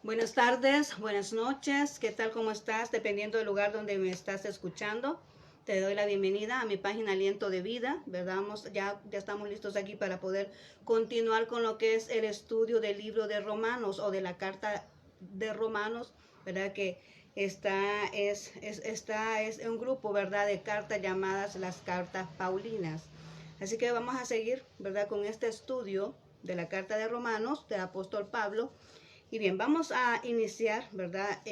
Buenas tardes, buenas noches, ¿qué tal? ¿Cómo estás? Dependiendo del lugar donde me estás escuchando, te doy la bienvenida a mi página Aliento de Vida, ¿verdad? Ya estamos listos aquí para poder continuar con lo que es el estudio del libro de Romanos o de la carta de Romanos, ¿verdad? Que esta es un grupo, ¿verdad? De cartas llamadas las cartas Paulinas. Así que vamos a seguir, ¿verdad? Con este estudio de la carta de Romanos del apóstol Pablo. Y bien, vamos a iniciar, ¿verdad?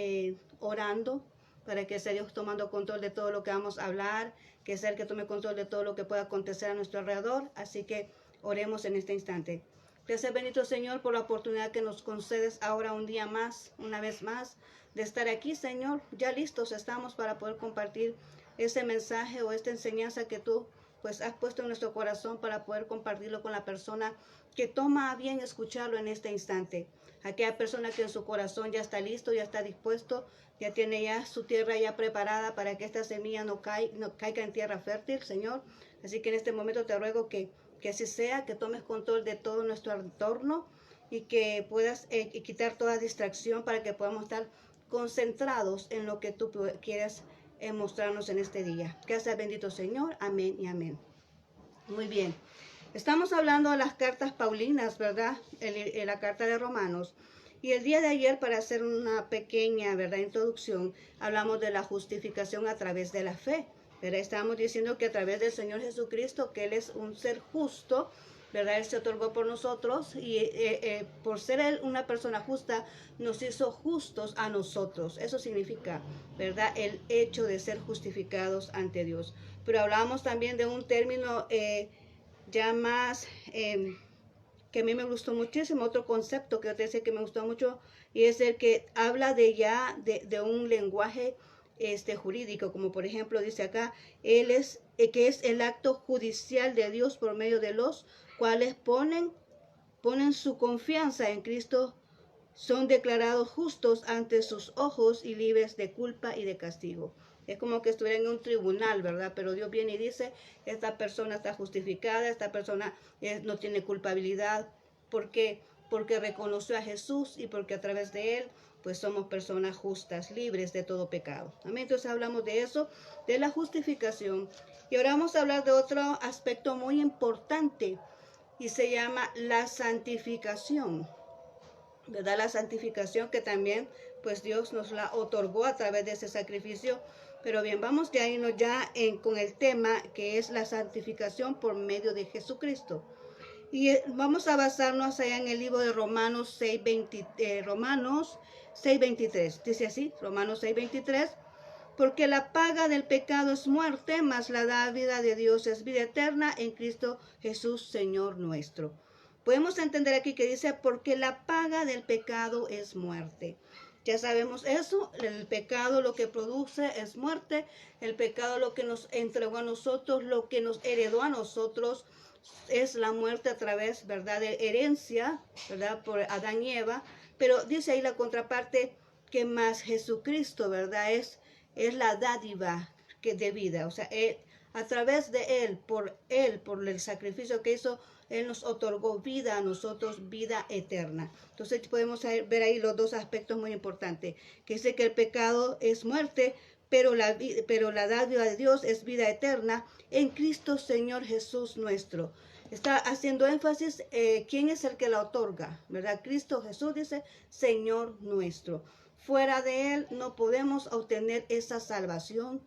Orando para que sea Dios tomando control de todo lo que vamos a hablar, que sea el que tome control de todo lo que pueda acontecer a nuestro alrededor. Así que oremos en este instante. Gracias, bendito Señor, por la oportunidad que nos concedes ahora un día más, una vez más, de estar aquí, Señor. Ya listos estamos para poder compartir ese mensaje o esta enseñanza que tú pues has puesto en nuestro corazón para poder compartirlo con la persona que toma a bien escucharlo en este instante. Aquella persona que en su corazón ya está listo, ya está dispuesto, ya tiene ya su tierra ya preparada para que esta semilla no caiga en tierra fértil, Señor. Así que en este momento te ruego que así sea, que tomes control de todo nuestro entorno y que puedas quitar toda distracción para que podamos estar concentrados en lo que tú quieras mostrarnos en este día. Que sea bendito Señor. Amén y amén. Muy bien. Estamos hablando de las cartas Paulinas, ¿verdad? La carta de Romanos. Y el día de ayer, para hacer una pequeña, ¿verdad?, introducción, hablamos de la justificación a través de la fe. ¿Verdad? Estábamos diciendo que a través del Señor Jesucristo, que Él es un ser justo, ¿verdad? Él se otorgó por nosotros y por ser Él una persona justa, nos hizo justos a nosotros. Eso significa, ¿verdad?, el hecho de ser justificados ante Dios. Pero hablamos también de un término ya más que a mí me gustó muchísimo, otro concepto que yo te decía que me gustó mucho, y es el que habla de un lenguaje jurídico, como por ejemplo dice acá, él es que es el acto judicial de Dios por medio de los cuales ponen su confianza en Cristo, son declarados justos ante sus ojos y libres de culpa y de castigo. Es como que estuviera en un tribunal, ¿verdad? Pero Dios viene y dice, esta persona está justificada, esta persona no tiene culpabilidad. ¿Por qué? Porque reconoció a Jesús y porque a través de Él, pues somos personas justas, libres de todo pecado. Amén. Entonces hablamos de eso, de la justificación. Y ahora vamos a hablar de otro aspecto muy importante y se llama la santificación. ¿Verdad? La santificación que también pues Dios nos la otorgó a través de ese sacrificio. Pero bien, vamos a irnos ya con el tema que es la santificación por medio de Jesucristo. Y vamos a basarnos allá en el libro de Romanos 6:23. Dice así, Romanos 6:23. Porque la paga del pecado es muerte, mas la dávida de Dios es vida eterna en Cristo Jesús, Señor nuestro. Podemos entender aquí que dice, porque la paga del pecado es muerte. Ya sabemos eso, el pecado lo que produce es muerte, el pecado lo que nos entregó a nosotros, lo que nos heredó a nosotros es la muerte a través, ¿verdad?, de herencia, ¿verdad?, por Adán y Eva. Pero dice ahí la contraparte que más Jesucristo, ¿verdad?, es la dádiva que de vida, o sea, a través de él, por el sacrificio que hizo, Él nos otorgó vida a nosotros, vida eterna. Entonces podemos ver ahí los dos aspectos muy importantes, que dice que el pecado es muerte, pero la dádiva de Dios es vida eterna en Cristo Señor Jesús nuestro. Está haciendo énfasis, ¿quién es el que la otorga? ¿Verdad? Cristo Jesús dice, Señor nuestro. Fuera de Él no podemos obtener esa salvación.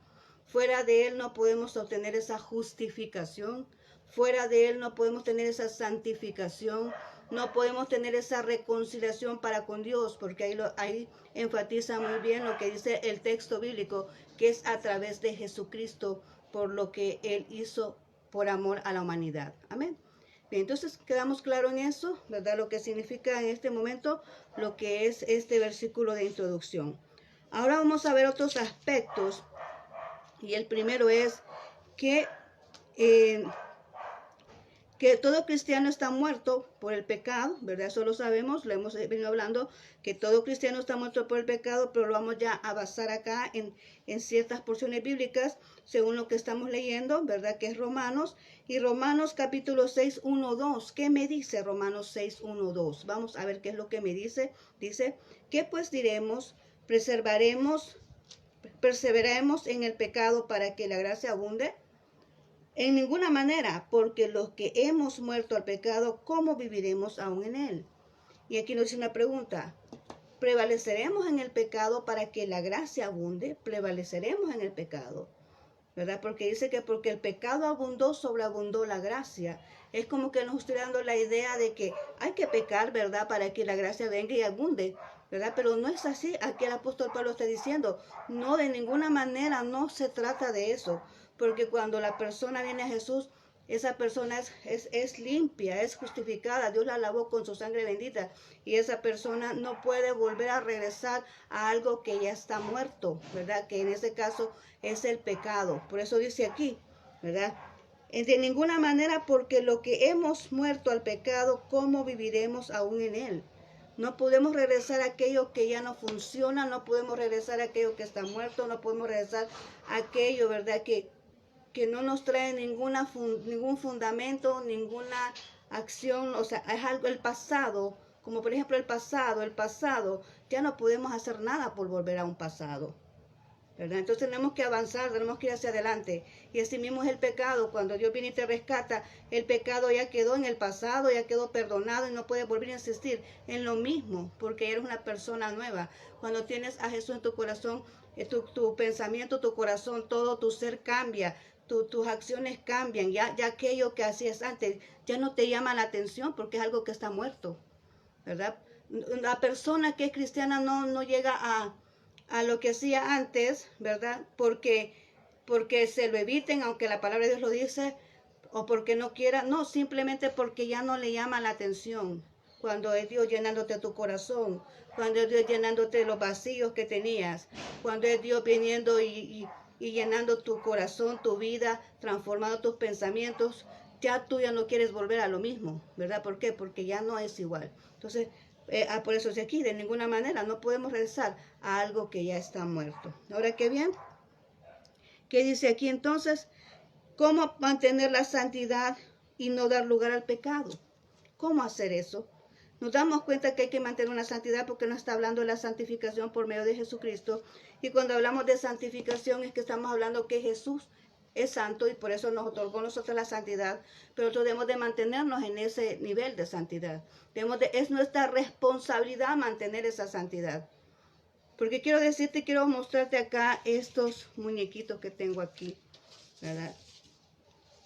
Fuera de Él no podemos obtener esa justificación. Fuera de Él no podemos tener esa santificación. No podemos tener esa reconciliación para con Dios, porque ahí enfatiza muy bien lo que dice el texto bíblico, que es a través de Jesucristo, por lo que Él hizo por amor a la humanidad. Amén. Bien, entonces quedamos claros en eso, ¿verdad? Lo que significa en este momento lo que es este versículo de introducción. Ahora vamos a ver otros aspectos y el primero es que, eh, que todo cristiano está muerto por el pecado, ¿verdad? Eso lo sabemos, lo hemos venido hablando, que todo cristiano está muerto por el pecado, pero lo vamos ya a basar acá en ciertas porciones bíblicas, según lo que estamos leyendo, ¿verdad? Que es Romanos, y Romanos capítulo 6, 1, 2. ¿Qué me dice Romanos 6, 1, 2? Vamos a ver qué es lo que me dice. Dice, ¿qué pues diremos? Perseveraremos en el pecado para que la gracia abunde. En ninguna manera, porque los que hemos muerto al pecado, ¿cómo viviremos aún en él? Y aquí nos dice una pregunta. ¿Prevaleceremos en el pecado para que la gracia abunde? ¿Prevaleceremos en el pecado? ¿Verdad? Porque dice que porque el pecado abundó, sobreabundó la gracia. Es como que nos estoy dando la idea de que hay que pecar, ¿verdad? Para que la gracia venga y abunde, ¿verdad? Pero no es así. Aquí el apóstol Pablo está diciendo, no, de ninguna manera, no se trata de eso. Porque cuando la persona viene a Jesús, esa persona es limpia, es justificada. Dios la lavó con su sangre bendita. Y esa persona no puede volver a regresar a algo que ya está muerto, ¿verdad? Que en ese caso es el pecado. Por eso dice aquí, ¿verdad? De ninguna manera, porque lo que hemos muerto al pecado, ¿cómo viviremos aún en él? No podemos regresar a aquello que ya no funciona, no podemos regresar a aquello que está muerto, no podemos regresar a aquello, ¿verdad? Que no nos trae ningún fundamento, ninguna acción, o sea, es algo, el pasado, como por ejemplo el pasado, ya no podemos hacer nada por volver a un pasado, ¿verdad? Entonces tenemos que avanzar, tenemos que ir hacia adelante. Y así mismo es el pecado, cuando Dios viene y te rescata, el pecado ya quedó en el pasado, ya quedó perdonado y no puede volver a insistir en lo mismo, porque eres una persona nueva. Cuando tienes a Jesús en tu corazón, tu pensamiento, tu corazón, todo tu ser cambia. Tus acciones cambian, ya aquello que hacías antes ya no te llama la atención porque es algo que está muerto, ¿verdad? La persona que es cristiana no llega a lo que hacía antes, ¿verdad? Porque se lo eviten, aunque la palabra de Dios lo dice, o porque no quiera, no, simplemente porque ya no le llama la atención. Cuando es Dios llenándote tu corazón, cuando es Dios llenándote los vacíos que tenías, cuando es Dios viniendo y llenando tu corazón, tu vida, transformando tus pensamientos, ya tú ya no quieres volver a lo mismo, ¿verdad? ¿Por qué? Porque ya no es igual. Entonces, por eso es aquí, de ninguna manera no podemos regresar a algo que ya está muerto. Ahora, qué bien. ¿Qué dice aquí entonces? ¿Cómo mantener la santidad y no dar lugar al pecado? ¿Cómo hacer eso? Nos damos cuenta que hay que mantener una santidad porque nos está hablando de la santificación por medio de Jesucristo. Y cuando hablamos de santificación es que estamos hablando que Jesús es santo y por eso nos otorgó a nosotros la santidad. Pero nosotros debemos de mantenernos en ese nivel de santidad. Es nuestra responsabilidad mantener esa santidad. Porque quiero mostrarte acá estos muñequitos que tengo aquí, ¿verdad?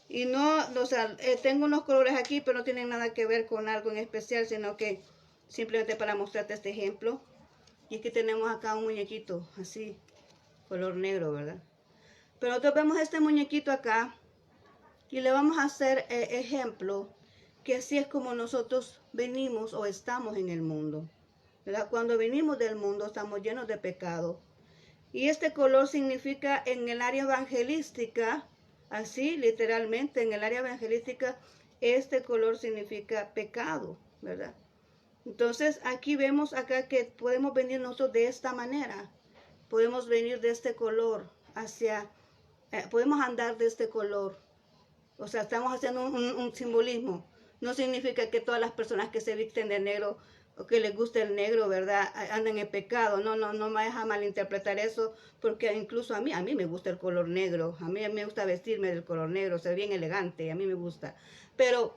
Y no, o sea, tengo unos colores aquí, pero no tienen nada que ver con algo en especial, sino que simplemente para mostrarte este ejemplo. Y es que tenemos acá un muñequito, así, color negro, ¿verdad? Pero nosotros vemos este muñequito acá y le vamos a hacer ejemplo que así es como nosotros venimos o estamos en el mundo, ¿verdad? Cuando venimos del mundo estamos llenos de pecado. Y este color significa en el área evangelística, así literalmente en el área evangelística, este color significa pecado, ¿verdad? Entonces aquí vemos acá que podemos venir nosotros de esta manera, podemos venir de este color podemos andar de este color. O sea, estamos haciendo un simbolismo. No significa que todas las personas que se visten de negro o que les guste el negro, ¿verdad?, andan en pecado. No me deja malinterpretar eso, porque incluso a mí me gusta el color negro. A mí me gusta vestirme del color negro, ser bien elegante, a mí me gusta. Pero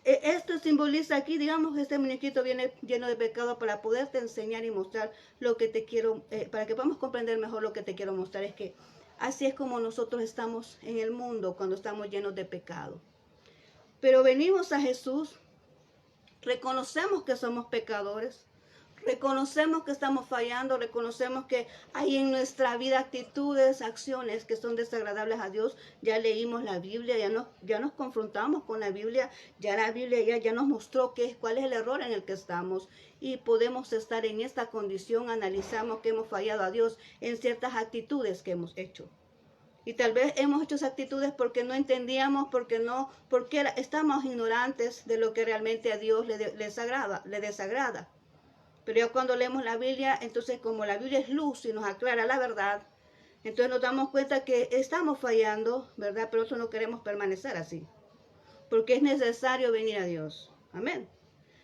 esto simboliza aquí, digamos, este muñequito viene lleno de pecado para poderte enseñar y mostrar lo que te quiero, para que podamos comprender mejor lo que te quiero mostrar. Es que así es como nosotros estamos en el mundo cuando estamos llenos de pecado. Pero venimos a Jesús, reconocemos que somos pecadores, reconocemos que estamos fallando, reconocemos que hay en nuestra vida actitudes, acciones que son desagradables a Dios. Ya leímos la Biblia, ya nos confrontamos con la Biblia, ya la Biblia ya nos mostró cuál es el error en el que estamos y podemos estar en esta condición, analizamos que hemos fallado a Dios en ciertas actitudes que hemos hecho. Y tal vez hemos hecho esas actitudes porque no entendíamos, porque estamos ignorantes de lo que realmente a Dios le desagrada. Pero ya cuando leemos la Biblia, entonces como la Biblia es luz y nos aclara la verdad, entonces nos damos cuenta que estamos fallando, ¿verdad? Pero eso no queremos permanecer así, porque es necesario venir a Dios. Amén.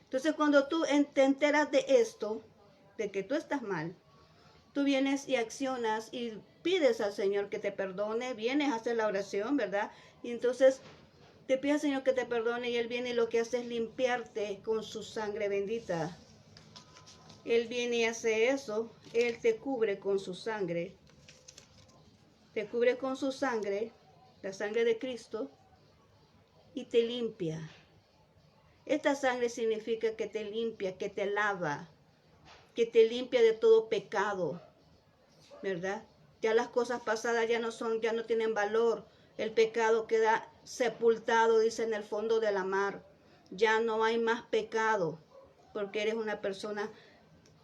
Entonces cuando tú te enteras de esto, de que tú estás mal, tú vienes y accionas y pides al Señor que te perdone, vienes a hacer la oración, ¿verdad? Y entonces te pide al Señor que te perdone y Él viene y lo que hace es limpiarte con su sangre bendita. Él viene y hace eso, Él te cubre con su sangre. Te cubre con su sangre, la sangre de Cristo, y te limpia. Esta sangre significa que te limpia, que te lava, que te limpia de todo pecado, ¿verdad? Ya las cosas pasadas ya no tienen valor. El pecado queda sepultado, dice, en el fondo de la mar. Ya no hay más pecado, porque eres una persona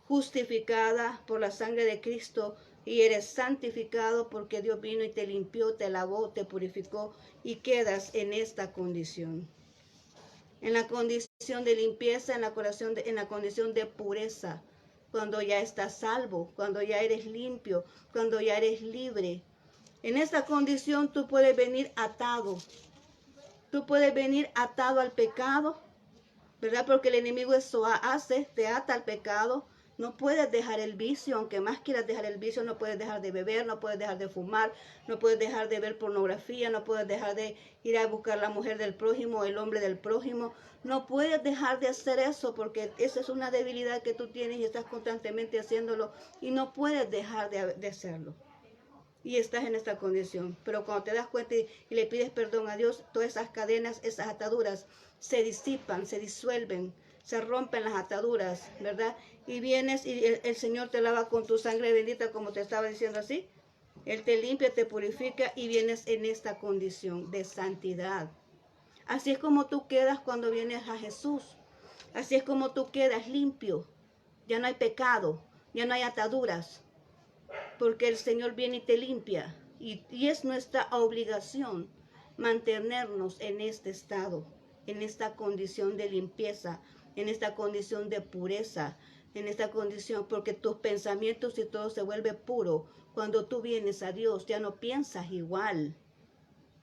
justificada por la sangre de Cristo y eres santificado porque Dios vino y te limpió, te lavó, te purificó y quedas en esta condición. En la condición de limpieza, en la condición de pureza, cuando ya estás salvo, cuando ya eres limpio, cuando ya eres libre. En esta condición tú puedes venir atado. Tú puedes venir atado al pecado, ¿verdad? Porque el enemigo eso hace, te ata al pecado. No puedes dejar el vicio, aunque más quieras dejar el vicio, no puedes dejar de beber, no puedes dejar de fumar, no puedes dejar de ver pornografía, no puedes dejar de ir a buscar la mujer del prójimo, el hombre del prójimo. No puedes dejar de hacer eso porque esa es una debilidad que tú tienes y estás constantemente haciéndolo y no puedes dejar de hacerlo. Y estás en esta condición. Pero cuando te das cuenta y le pides perdón a Dios, todas esas cadenas, esas ataduras se disipan, se disuelven, se rompen las ataduras, ¿verdad? Y vienes y el Señor te lava con tu sangre bendita, como te estaba diciendo así. Él te limpia, te purifica y vienes en esta condición de santidad. Así es como tú quedas cuando vienes a Jesús. Así es como tú quedas limpio. Ya no hay pecado, ya no hay ataduras, porque el Señor viene y te limpia. Y es nuestra obligación mantenernos en este estado, en esta condición de limpieza, en esta condición de pureza, en esta condición, porque tus pensamientos y todo se vuelve puro. Cuando tú vienes a Dios, ya no piensas igual.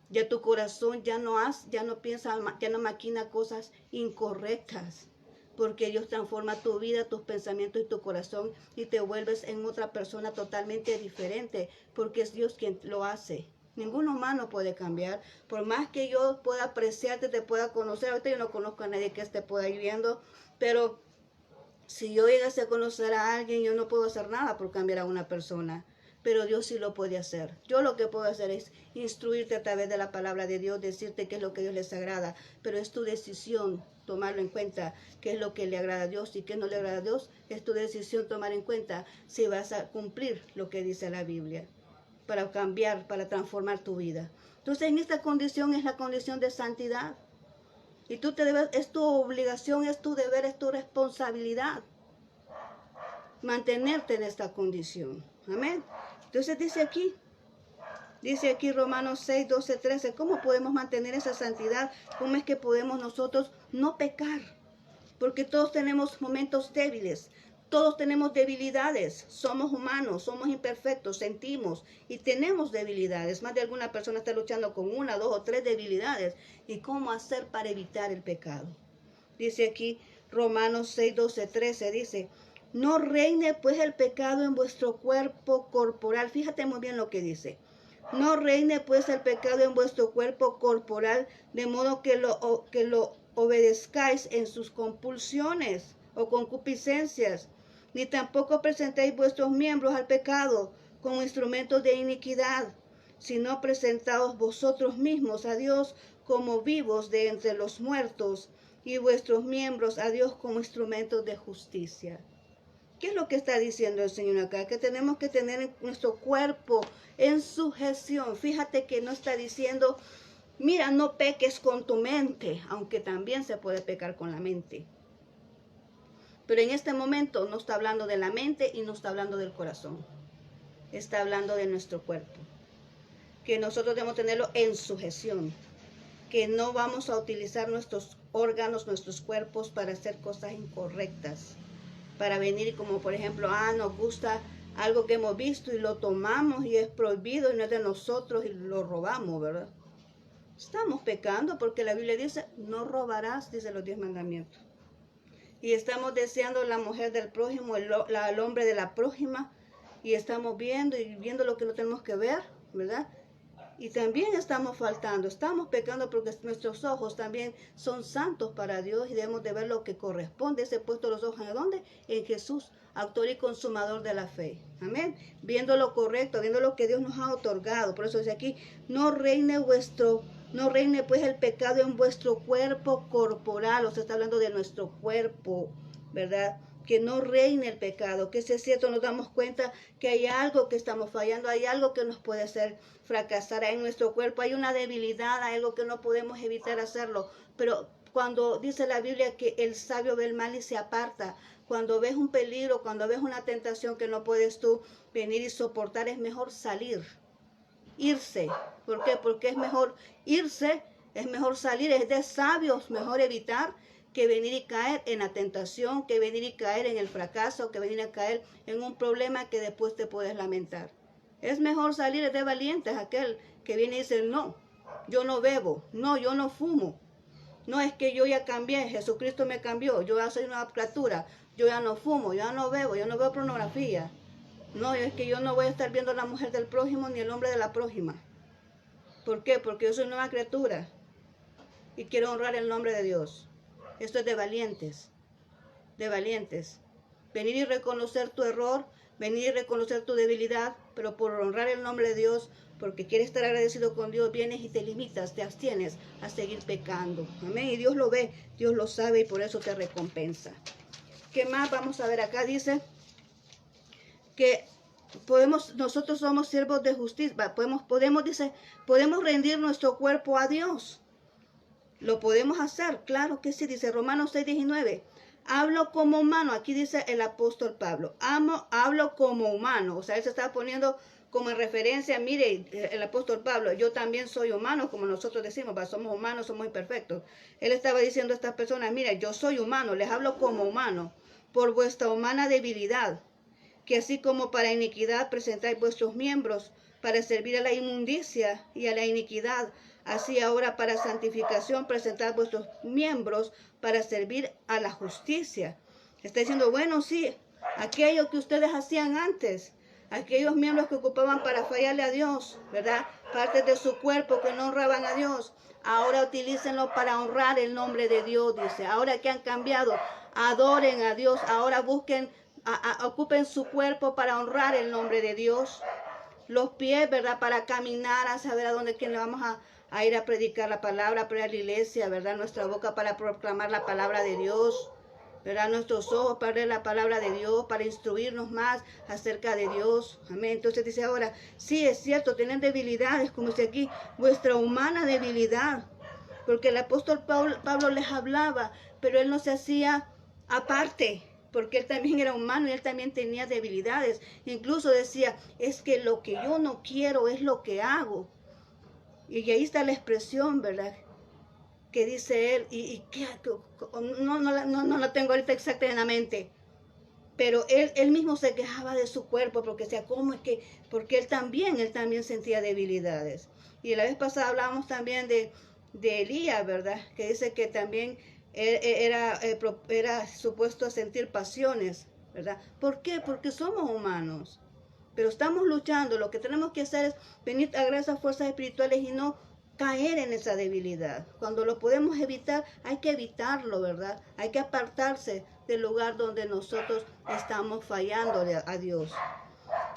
Ya tu corazón ya no piensa, ya no maquina cosas incorrectas. Porque Dios transforma tu vida, tus pensamientos y tu corazón y te vuelves en otra persona totalmente diferente, porque es Dios quien lo hace. Ningún humano puede cambiar. Por más que yo pueda apreciarte, te pueda conocer, ahorita yo no conozco a nadie que esté por ahí viendo, pero si yo llegase a conocer a alguien, yo no puedo hacer nada por cambiar a una persona. Pero Dios sí lo puede hacer. Yo lo que puedo hacer es instruirte a través de la palabra de Dios, decirte qué es lo que a Dios les agrada. Pero es tu decisión tomarlo en cuenta, qué es lo que le agrada a Dios y qué no le agrada a Dios. Es tu decisión tomar en cuenta si vas a cumplir lo que dice la Biblia, para cambiar, para transformar tu vida. Entonces en esta condición es la condición de santidad. Y tú es tu obligación, es tu deber, es tu responsabilidad mantenerte en esta condición. Amén. Entonces dice aquí Romanos 6, 12, 13, ¿cómo podemos mantener esa santidad? ¿Cómo es que podemos nosotros no pecar? Porque todos tenemos momentos débiles, todos tenemos debilidades, somos humanos, somos imperfectos, sentimos y tenemos debilidades. Más de alguna persona está luchando con una, dos o tres debilidades. ¿Y cómo hacer para evitar el pecado? Dice aquí Romanos 6, 12, 13, dice, no reine pues el pecado en vuestro cuerpo corporal. Fíjate muy bien lo que dice. No reine pues el pecado en vuestro cuerpo corporal, de modo que lo obedezcáis en sus compulsiones o concupiscencias, ni tampoco presentéis vuestros miembros al pecado como instrumentos de iniquidad, sino presentaos vosotros mismos a Dios como vivos de entre los muertos, y vuestros miembros a Dios como instrumentos de justicia. ¿Qué es lo que está diciendo el Señor acá? Que tenemos que tener nuestro cuerpo en sujeción. Fíjate que no está diciendo, mira, no peques con tu mente, aunque también se puede pecar con la mente. Pero en este momento no está hablando de la mente y no está hablando del corazón. Está hablando de nuestro cuerpo. que nosotros debemos tenerlo en sujeción, que no vamos a utilizar nuestros órganos, nuestros cuerpos para hacer cosas incorrectas, para venir como por ejemplo, nos gusta algo que hemos visto y lo tomamos y es prohibido y no es de nosotros y lo robamos, ¿verdad? Estamos pecando porque la Biblia dice, no robarás, dice los 10 mandamientos. Y estamos deseando la mujer del prójimo, el hombre de la prójima, y estamos viendo y viendo lo que no tenemos que ver, ¿verdad? Y también estamos faltando, estamos pecando porque nuestros ojos también son santos para Dios y debemos de ver lo que corresponde. Ese puesto los ojos ¿en dónde? En Jesús, autor y consumador de la fe. Amén. Viendo lo correcto, viendo lo que Dios nos ha otorgado. Por eso dice aquí, no reine pues el pecado en vuestro cuerpo corporal. O sea, está hablando de nuestro cuerpo, ¿verdad? Que no reine el pecado, que si es cierto nos damos cuenta que hay algo que estamos fallando, hay algo que nos puede hacer fracasar en nuestro cuerpo, hay una debilidad, hay algo que no podemos evitar hacerlo, pero cuando dice la Biblia que el sabio ve el mal y se aparta, cuando ves un peligro, cuando ves una tentación que no puedes tú venir y soportar, es mejor salir, irse. ¿Por qué? Porque es mejor irse, es mejor salir, es de sabios, mejor evitar que venir y caer en la tentación, que venir y caer en el fracaso, que venir a caer en un problema que después te puedes lamentar. Es mejor salir, es de valientes aquel que viene y dice, no, yo no bebo, no, yo no fumo, no, es que yo ya cambié, Jesucristo me cambió, yo ya soy una criatura, yo ya no fumo, yo ya no bebo, yo no veo pornografía, no, es que yo no voy a estar viendo a la mujer del prójimo ni el hombre de la prójima. ¿Por qué? Porque yo soy una nueva criatura y quiero honrar el nombre de Dios. Esto es de valientes, de valientes. Venir y reconocer tu error, venir y reconocer tu debilidad, pero por honrar el nombre de Dios, porque quieres estar agradecido con Dios, vienes y te limitas, te abstienes a seguir pecando. Amén. Y Dios lo ve, Dios lo sabe y por eso te recompensa. ¿Qué más vamos a ver acá? Dice que nosotros somos siervos de justicia, podemos rendir nuestro cuerpo a Dios. ¿Lo podemos hacer? Claro que sí, dice Romanos 6:19. Hablo como humano, aquí dice el apóstol Pablo. Hablo como humano, o sea, él se está poniendo como en referencia, mire, el apóstol Pablo, yo también soy humano, como nosotros decimos, somos humanos, somos imperfectos. Él estaba diciendo a estas personas, mire, yo soy humano, les hablo como humano, por vuestra humana debilidad, que así como para iniquidad presentáis vuestros miembros para servir a la inmundicia y a la iniquidad, así ahora para santificación presentad vuestros miembros para servir a la justicia. Está diciendo, bueno, sí, aquello que ustedes hacían antes, aquellos miembros que ocupaban para fallarle a Dios, ¿verdad? Partes de su cuerpo que no honraban a Dios, ahora utilícenlo para honrar el nombre de Dios, dice. Ahora que han cambiado, adoren a Dios, ahora ocupen su cuerpo para honrar el nombre de Dios. Los pies, ¿verdad? Para caminar, a saber a dónde le vamos a ir a predicar la palabra, para la iglesia, ¿verdad? Nuestra boca para proclamar la palabra de Dios, ¿verdad? Nuestros ojos para leer la palabra de Dios, para instruirnos más acerca de Dios. Amén. Entonces dice ahora, sí, es cierto, tienen debilidades, como dice aquí, vuestra humana debilidad. Porque el apóstol Pablo les hablaba, pero él no se hacía aparte, porque él también era humano y él también tenía debilidades. Incluso decía, es que lo que yo no quiero es lo que hago. Y ahí está la expresión, ¿verdad? Que dice él, no la tengo ahorita exacta en la mente, pero él mismo se quejaba de su cuerpo, porque decía, ¿cómo es que? Porque él también sentía debilidades. Y la vez pasada hablábamos también de Elías, ¿verdad? Que dice que también era supuesto a sentir pasiones, ¿verdad? ¿Por qué? Porque somos humanos, pero estamos luchando. Lo que tenemos que hacer es venir a esas fuerzas espirituales y no caer en esa debilidad. Cuando lo podemos evitar, hay que evitarlo, ¿verdad? Hay que apartarse del lugar donde nosotros estamos fallándole a Dios.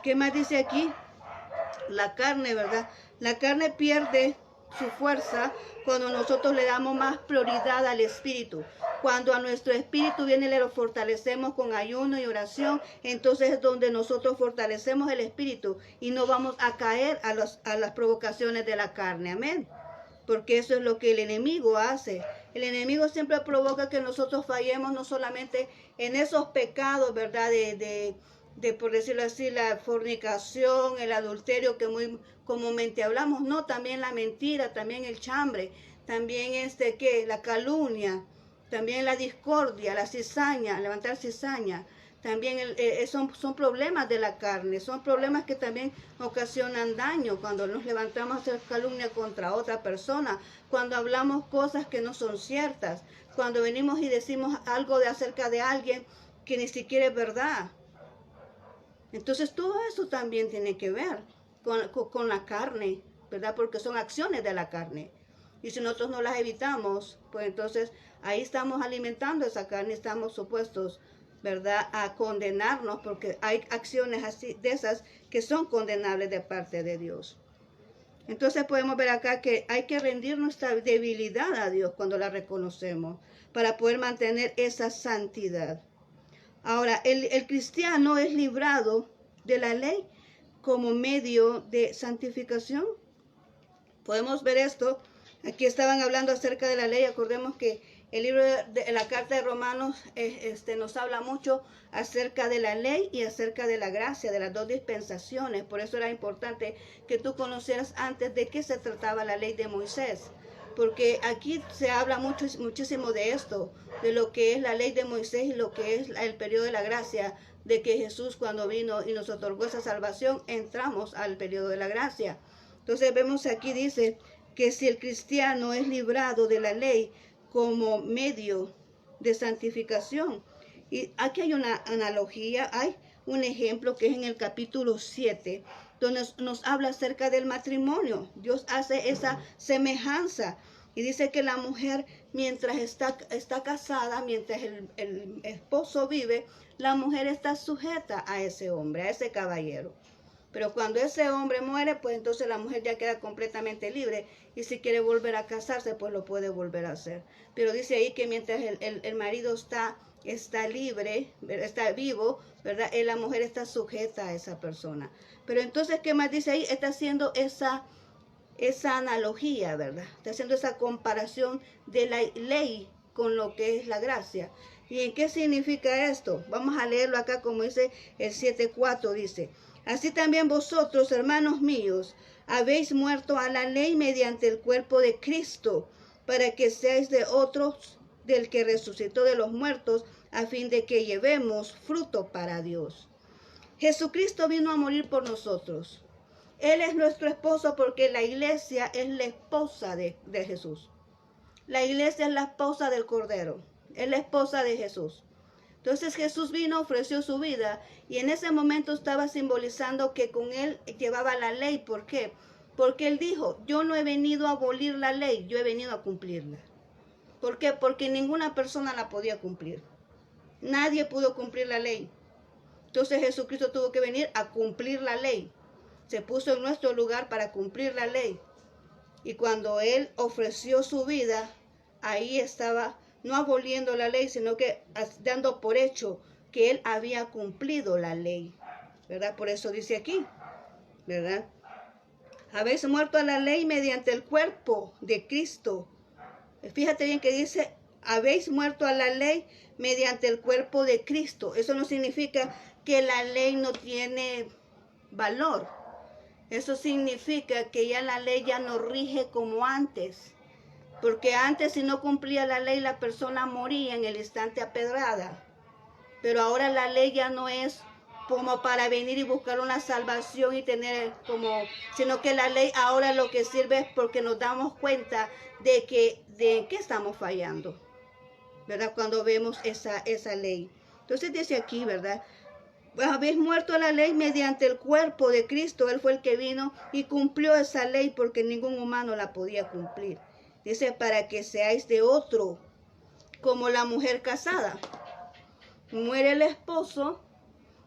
¿Qué más dice aquí? La carne, ¿verdad? La carne pierde su fuerza cuando nosotros le damos más prioridad al espíritu. Cuando a nuestro espíritu viene y lo fortalecemos con ayuno y oración, entonces es donde nosotros fortalecemos el espíritu y no vamos a caer a las provocaciones de la carne. Amén. Porque eso es lo que el enemigo hace. El enemigo siempre provoca que nosotros fallemos no solamente en esos pecados, ¿verdad? por decirlo así, la fornicación, el adulterio que muy comúnmente hablamos, no, también la mentira, también el chambre, también la calumnia, también la discordia, la cizaña, levantar cizaña, también son problemas de la carne, son problemas que también ocasionan daño cuando nos levantamos a hacer calumnia contra otra persona, cuando hablamos cosas que no son ciertas, cuando venimos y decimos algo acerca de alguien que ni siquiera es verdad. Entonces todo eso también tiene que ver con la carne, ¿verdad? Porque son acciones de la carne. Y si nosotros no las evitamos, pues entonces ahí estamos alimentando esa carne, estamos supuestos, ¿verdad?, a condenarnos, porque hay acciones así, de esas que son condenables de parte de Dios. Entonces podemos ver acá que hay que rendir nuestra debilidad a Dios cuando la reconocemos, para poder mantener esa santidad. Ahora, el cristiano es librado de la ley como medio de santificación. Podemos ver esto. Aquí estaban hablando acerca de la ley. Acordemos que el libro de la carta de Romanos nos habla mucho acerca de la ley y acerca de la gracia, de las dos dispensaciones. Por eso era importante que tú conocieras antes de qué se trataba la ley de Moisés. Porque aquí se habla muchísimo de esto, de lo que es la ley de Moisés y lo que es el periodo de la gracia, de que Jesús cuando vino y nos otorgó esa salvación, entramos al periodo de la gracia. Entonces vemos aquí, dice que si el cristiano es librado de la ley como medio de santificación, y aquí hay una analogía, hay un ejemplo que es en el capítulo 7, donde nos habla acerca del matrimonio. Dios hace esa semejanza y dice que la mujer, mientras está casada, mientras el esposo vive, la mujer está sujeta a ese hombre, a ese caballero. Pero cuando ese hombre muere, pues entonces la mujer ya queda completamente libre. Y si quiere volver a casarse, pues lo puede volver a hacer. Pero dice ahí que mientras el marido está libre, está vivo, ¿verdad? La mujer está sujeta a esa persona. Pero entonces, ¿qué más dice ahí? Está haciendo esa analogía, ¿verdad? Está haciendo esa comparación de la ley con lo que es la gracia. ¿Y en qué significa esto? Vamos a leerlo acá como dice el 7:4, dice: así también vosotros, hermanos míos, habéis muerto a la ley mediante el cuerpo de Cristo, para que seáis de otros del que resucitó de los muertos, a fin de que llevemos fruto para Dios. Jesucristo vino a morir por nosotros. Él es nuestro esposo porque la iglesia es la esposa de Jesús. La iglesia es la esposa del Cordero. Es la esposa de Jesús. Entonces Jesús vino, ofreció su vida y en ese momento estaba simbolizando que con él llevaba la ley. ¿Por qué? Porque él dijo: yo no he venido a abolir la ley, yo he venido a cumplirla. ¿Por qué? Porque ninguna persona la podía cumplir. Nadie pudo cumplir la ley. Entonces Jesucristo tuvo que venir a cumplir la ley. Se puso en nuestro lugar para cumplir la ley. Y cuando él ofreció su vida, ahí estaba no aboliendo la ley, sino que dando por hecho que él había cumplido la ley, ¿verdad? Por eso dice aquí, ¿verdad? Habéis muerto a la ley mediante el cuerpo de Cristo. Fíjate bien que dice: habéis muerto a la ley mediante el cuerpo de Cristo. Eso no significa que la ley no tiene valor. Eso significa que ya la ley ya no rige como antes. Porque antes, si no cumplía la ley, la persona moría en el instante apedrada. Pero ahora la ley ya no es como para venir y buscar una salvación y tener sino que la ley ahora lo que sirve es porque nos damos cuenta de que estamos fallando, ¿verdad? Cuando vemos esa ley. Entonces dice aquí, ¿verdad? Habéis muerto a la ley mediante el cuerpo de Cristo. Él fue el que vino y cumplió esa ley porque ningún humano la podía cumplir. Dice: para que seáis de otro, como la mujer casada. Muere el esposo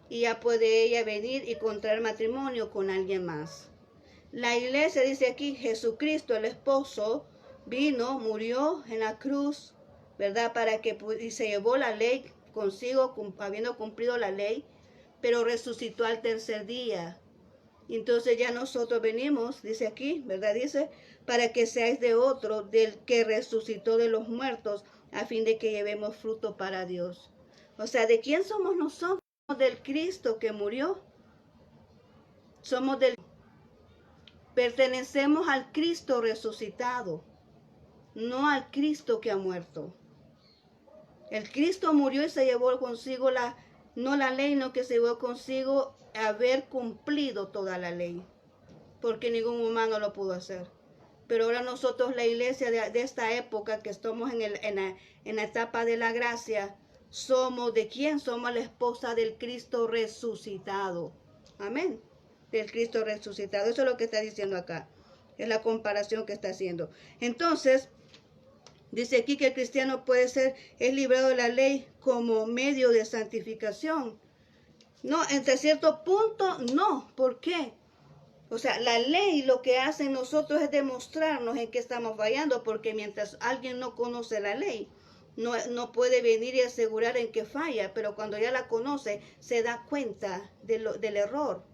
y ya puede ella venir y contraer matrimonio con alguien más. La iglesia, dice aquí, Jesucristo, el esposo, vino, murió en la cruz, ¿verdad? Y se llevó la ley consigo, habiendo cumplido la ley, pero resucitó al tercer día. Y entonces ya nosotros venimos, dice aquí, ¿verdad? Dice: para que seáis de otro, del que resucitó de los muertos, a fin de que llevemos fruto para Dios. O sea, ¿de quién somos nosotros? del Cristo que murió. Pertenecemos al Cristo resucitado, no al Cristo que ha muerto. El Cristo murió y se llevó consigo no la ley, no que se llevó consigo haber cumplido toda la ley, porque ningún humano lo pudo hacer. Pero ahora nosotros, la iglesia de esta época, que estamos en la etapa de la gracia, somos ¿de quién? Somos la esposa del Cristo resucitado. Amén. Del Cristo resucitado. Eso es lo que está diciendo acá. Es la comparación que está haciendo. Entonces, dice aquí que el cristiano es librado de la ley como medio de santificación. No, entre cierto punto, no. ¿Por qué? O sea, la ley lo que hace en nosotros es demostrarnos en qué estamos fallando, porque mientras alguien no conoce la ley, no puede venir y asegurar en qué falla, pero cuando ya la conoce, se da cuenta del error.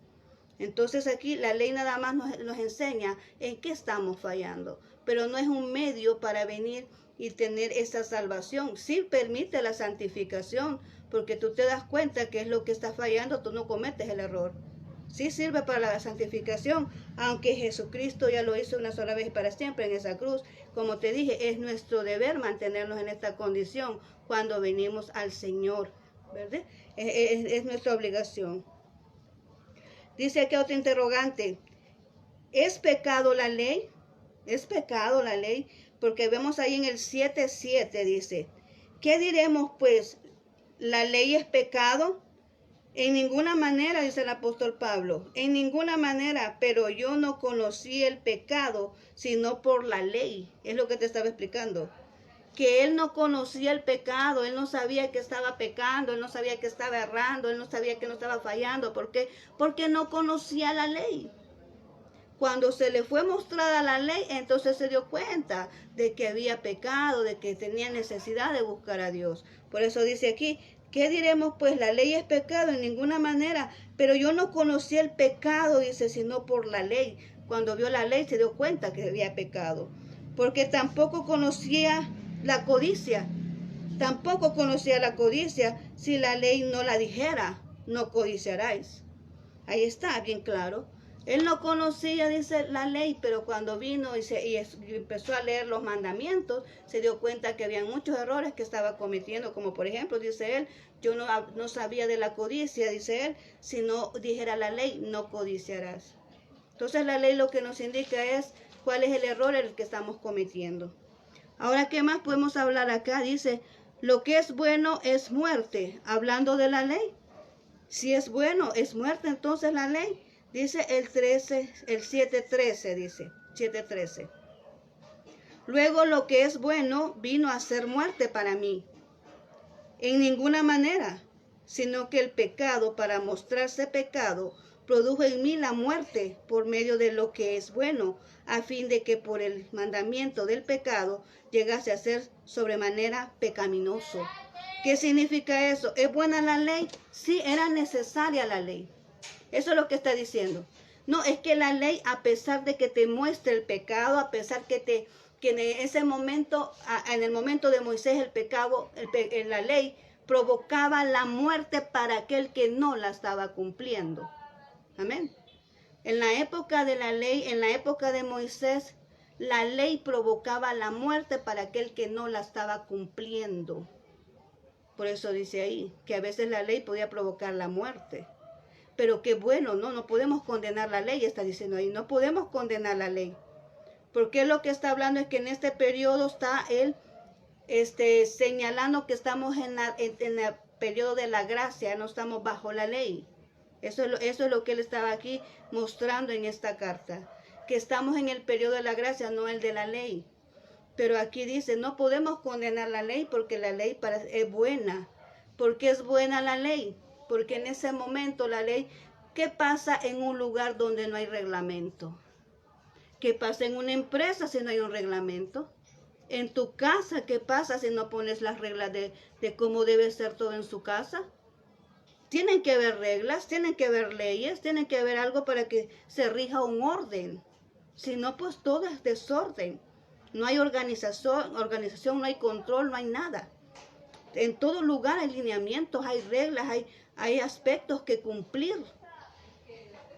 Entonces aquí la ley nada más nos enseña en qué estamos fallando, pero no es un medio para venir y tener esa salvación. Sí permite la santificación, porque tú te das cuenta que es lo que está fallando, tú no cometes el error. Sí sirve para la santificación, aunque Jesucristo ya lo hizo una sola vez y para siempre en esa cruz. Como te dije, es nuestro deber mantenernos en esta condición cuando venimos al Señor, ¿verdad? Es nuestra obligación. Dice aquí otro interrogante. ¿Es pecado la ley? ¿Es pecado la ley? Porque vemos ahí en el 7:7 dice, ¿qué diremos pues? ¿La ley es pecado? En ninguna manera, dice el apóstol Pablo, en ninguna manera, pero yo no conocí el pecado, sino por la ley. Es lo que te estaba explicando. Que él no conocía el pecado, él no sabía que estaba pecando, él no sabía que estaba errando, él no sabía que no estaba fallando. ¿Por qué? Porque no conocía la ley. Cuando se le fue mostrada la ley, entonces se dio cuenta de que había pecado, de que tenía necesidad de buscar a Dios. Por eso dice aquí, ¿qué diremos? Pues la ley es pecado en ninguna manera, pero yo no conocí el pecado, dice, sino por la ley. Cuando vio la ley se dio cuenta que había pecado, porque tampoco conocía la codicia. Tampoco conocía la codicia si la ley no la dijera, no codiciaráis. Ahí está, bien claro. Él no conocía, dice, la ley, pero cuando vino y empezó a leer los mandamientos, se dio cuenta que había muchos errores que estaba cometiendo, como por ejemplo, dice él, yo no sabía de la codicia, dice él, si no dijera la ley, no codiciarás. Entonces la ley lo que nos indica es cuál es el error el que estamos cometiendo. Ahora, ¿qué más podemos hablar acá? Dice, lo que es bueno es muerte, hablando de la ley. Si es bueno, es muerte entonces la ley. Dice el 7:13, dice, 7:13. Luego lo que es bueno vino a ser muerte para mí. En ninguna manera, sino que el pecado, para mostrarse pecado, produjo en mí la muerte por medio de lo que es bueno, a fin de que por el mandamiento del pecado llegase a ser sobremanera pecaminoso. ¿Qué significa eso? ¿Es buena la ley? Sí, era necesaria la ley. Eso es lo que está diciendo. No, es que la ley, a pesar de que te muestre el pecado, a pesar que en ese momento, en el momento de Moisés, el pecado, la ley provocaba la muerte para aquel que no la estaba cumpliendo. Amén. En la época de la ley, en la época de Moisés, la ley provocaba la muerte para aquel que no la estaba cumpliendo. Por eso dice ahí que a veces la ley podía provocar la muerte. Pero qué bueno, no podemos condenar la ley, está diciendo ahí, no podemos condenar la ley. Porque lo que está hablando es que en este periodo está él señalando que estamos en el periodo de la gracia, no estamos bajo la ley. Eso es lo que él estaba aquí mostrando en esta carta, que estamos en el periodo de la gracia, no el de la ley. Pero aquí dice, no podemos condenar la ley porque la ley es buena. ¿Por qué es buena la ley? Porque en ese momento la ley, ¿qué pasa en un lugar donde no hay reglamento? ¿Qué pasa en una empresa si no hay un reglamento? En tu casa, ¿qué pasa si no pones las reglas de cómo debe ser todo en su casa? Tienen que haber reglas, tienen que haber leyes, tienen que haber algo para que se rija un orden. Si no, pues todo es desorden. No hay organización, no hay control, no hay nada. en todo lugar hay lineamientos, hay reglas, hay aspectos que cumplir,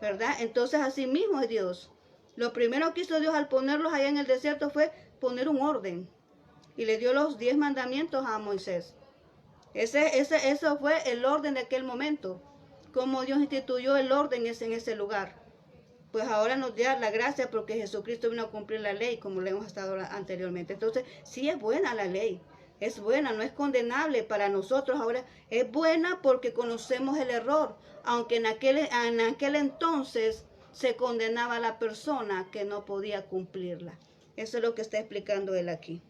¿verdad? Entonces así mismo es Dios. Lo primero que hizo Dios al ponerlos allá en el desierto fue poner un orden. Y le dio los 10 mandamientos a Moisés. Eso fue el orden de aquel momento. Como Dios instituyó el orden en ese lugar. Pues ahora nos da la gracia porque Jesucristo vino a cumplir la ley, como le hemos estado anteriormente. Entonces, sí es buena la ley. Es buena, no es condenable para nosotros. Ahora es buena porque conocemos el error. Aunque en aquel entonces se condenaba a la persona que no podía cumplirla. Eso es lo que está explicando él aquí.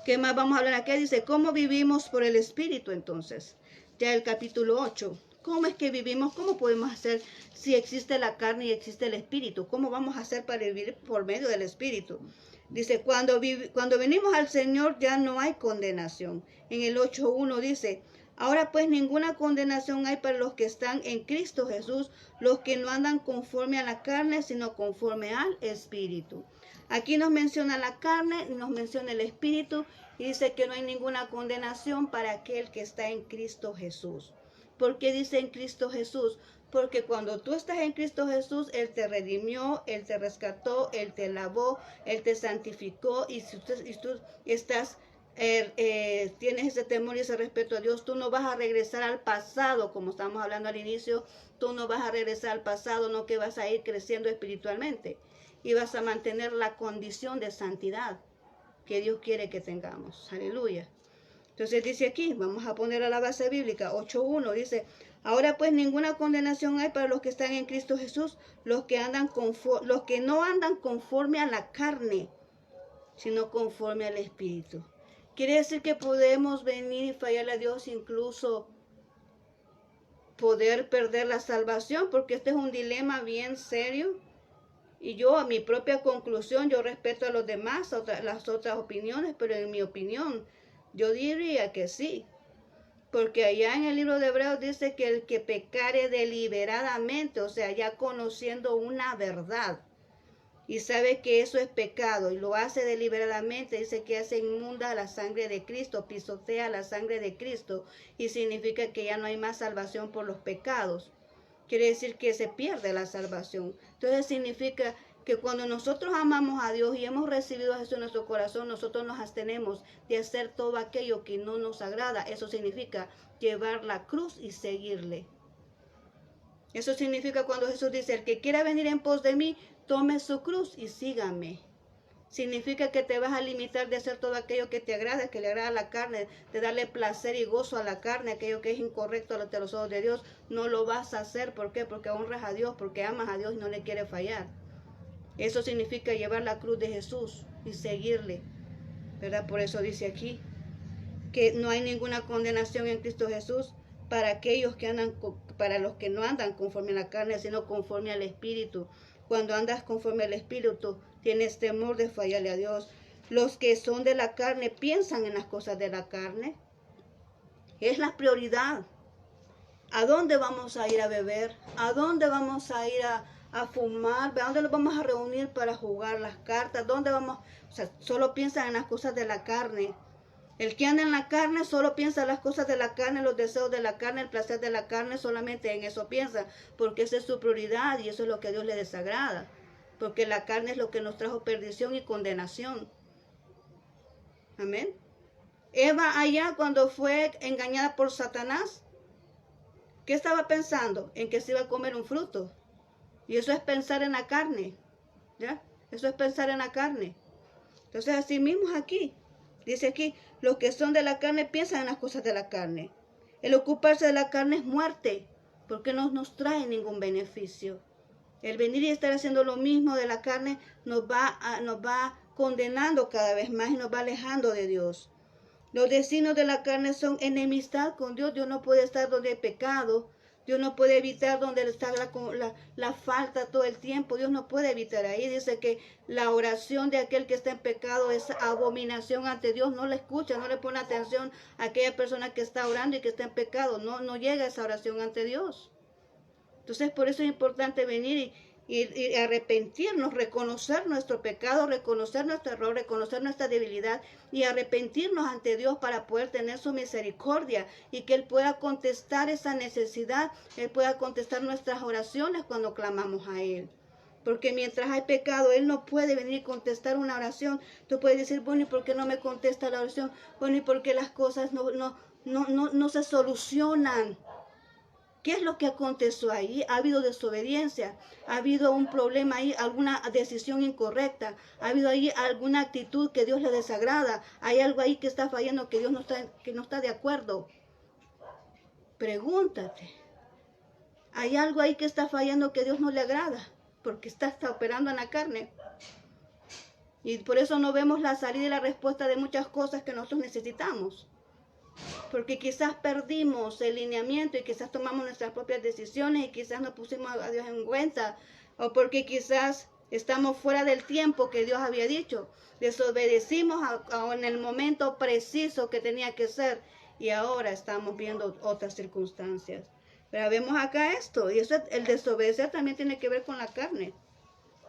¿Qué más vamos a hablar aquí? Dice, ¿cómo vivimos por el Espíritu entonces? Ya el capítulo 8. ¿Cómo es que vivimos? ¿Cómo podemos hacer si existe la carne y existe el Espíritu? ¿Cómo vamos a hacer para vivir por medio del Espíritu? Dice, cuando venimos al Señor ya no hay condenación. En el 8.1 dice, ahora pues ninguna condenación hay para los que están en Cristo Jesús, los que no andan conforme a la carne, sino conforme al Espíritu. Aquí nos menciona la carne, nos menciona el Espíritu y dice que no hay ninguna condenación para aquel que está en Cristo Jesús. ¿Por qué dice en Cristo Jesús? Porque cuando tú estás en Cristo Jesús, Él te redimió, Él te rescató, Él te lavó, Él te santificó. Y si tú estás, tienes ese temor y ese respeto a Dios, tú no vas a regresar al pasado, como estamos hablando al inicio. Tú no vas a regresar al pasado, no, que vas a ir creciendo espiritualmente. Y vas a mantener la condición de santidad que Dios quiere que tengamos. Aleluya. Entonces dice aquí, vamos a poner a la base bíblica, 8.1, dice, ahora pues ninguna condenación hay para los que están en Cristo Jesús, los que no andan conforme a la carne, sino conforme al Espíritu. Quiere decir que podemos venir y fallarle a Dios, incluso poder perder la salvación, porque este es un dilema bien serio. Y yo, a mi propia conclusión, yo respeto a los demás, las otras opiniones, pero en mi opinión, yo diría que sí. Porque allá en el libro de Hebreos dice que el que pecare deliberadamente, o sea, ya conociendo una verdad, y sabe que eso es pecado, y lo hace deliberadamente, dice que hace inmunda la sangre de Cristo, pisotea la sangre de Cristo, y significa que ya no hay más salvación por los pecados. Quiere decir que se pierde la salvación. Entonces significa que cuando nosotros amamos a Dios y hemos recibido a Jesús en nuestro corazón, nosotros nos abstenemos de hacer todo aquello que no nos agrada. Eso significa llevar la cruz y seguirle. Eso significa cuando Jesús dice, el que quiera venir en pos de mí, tome su cruz y sígame. Significa que te vas a limitar de hacer todo aquello que te agrada, que le agrada a la carne, de darle placer y gozo a la carne, aquello que es incorrecto ante los ojos de Dios. No lo vas a hacer. ¿Por qué? Porque honras a Dios, porque amas a Dios y no le quieres fallar. Eso significa llevar la cruz de Jesús y seguirle, ¿verdad? Por eso dice aquí que no hay ninguna condenación en Cristo Jesús para aquellos que andan, para los que no andan conforme a la carne, sino conforme al Espíritu. Cuando andas conforme al Espíritu, tienes temor de fallarle a Dios. Los que son de la carne piensan en las cosas de la carne. Es la prioridad. ¿A dónde vamos a ir a beber? ¿A dónde vamos a ir a fumar? ¿A dónde nos vamos a reunir para jugar las cartas? ¿Dónde vamos? O sea, solo piensan en las cosas de la carne. El que anda en la carne solo piensa en las cosas de la carne, los deseos de la carne, el placer de la carne, solamente en eso piensa, porque esa es su prioridad y eso es lo que a Dios le desagrada, porque la carne es lo que nos trajo perdición y condenación. Amén. Eva allá cuando fue engañada por Satanás, ¿qué estaba pensando? En que se iba a comer un fruto. Y eso es pensar en la carne, ¿ya? Eso es pensar en la carne. Entonces así mismo aquí. Dice aquí, los que son de la carne piensan en las cosas de la carne. El ocuparse de la carne es muerte, porque no nos trae ningún beneficio. El venir y estar haciendo lo mismo de la carne nos va condenando cada vez más y nos va alejando de Dios. Los designios de la carne son enemistad con Dios. Dios no puede estar donde hay pecado. Dios no puede evitar donde está la falta todo el tiempo. Dios no puede evitar ahí. Dice que la oración de aquel que está en pecado es abominación ante Dios. No le escucha, no le pone atención a aquella persona que está orando y que está en pecado. No llega esa oración ante Dios. Entonces por eso es importante venir y arrepentirnos, reconocer nuestro pecado, reconocer nuestro error, reconocer nuestra debilidad y arrepentirnos ante Dios para poder tener su misericordia y que Él pueda contestar esa necesidad, Él pueda contestar nuestras oraciones cuando clamamos a Él. Porque mientras hay pecado, Él no puede venir y contestar una oración. Tú puedes decir, bueno, ¿y por qué no me contesta la oración? Bueno, ¿y por qué las cosas no se solucionan? ¿Qué es lo que aconteció ahí? ¿Ha habido desobediencia? ¿Ha habido un problema ahí? ¿Alguna decisión incorrecta? ¿Ha habido ahí alguna actitud que Dios le desagrada? ¿Hay algo ahí que está fallando que Dios no está de acuerdo? Pregúntate. ¿Hay algo ahí que está fallando que Dios no le agrada? Porque está operando en la carne. Y por eso no vemos la salida y la respuesta de muchas cosas que nosotros necesitamos. Porque quizás perdimos el lineamiento y quizás tomamos nuestras propias decisiones y quizás no pusimos a Dios en cuenta. O porque quizás estamos fuera del tiempo que Dios había dicho. Desobedecimos en el momento preciso que tenía que ser y ahora estamos viendo otras circunstancias. Pero vemos acá esto, y eso, el desobedecer también tiene que ver con la carne,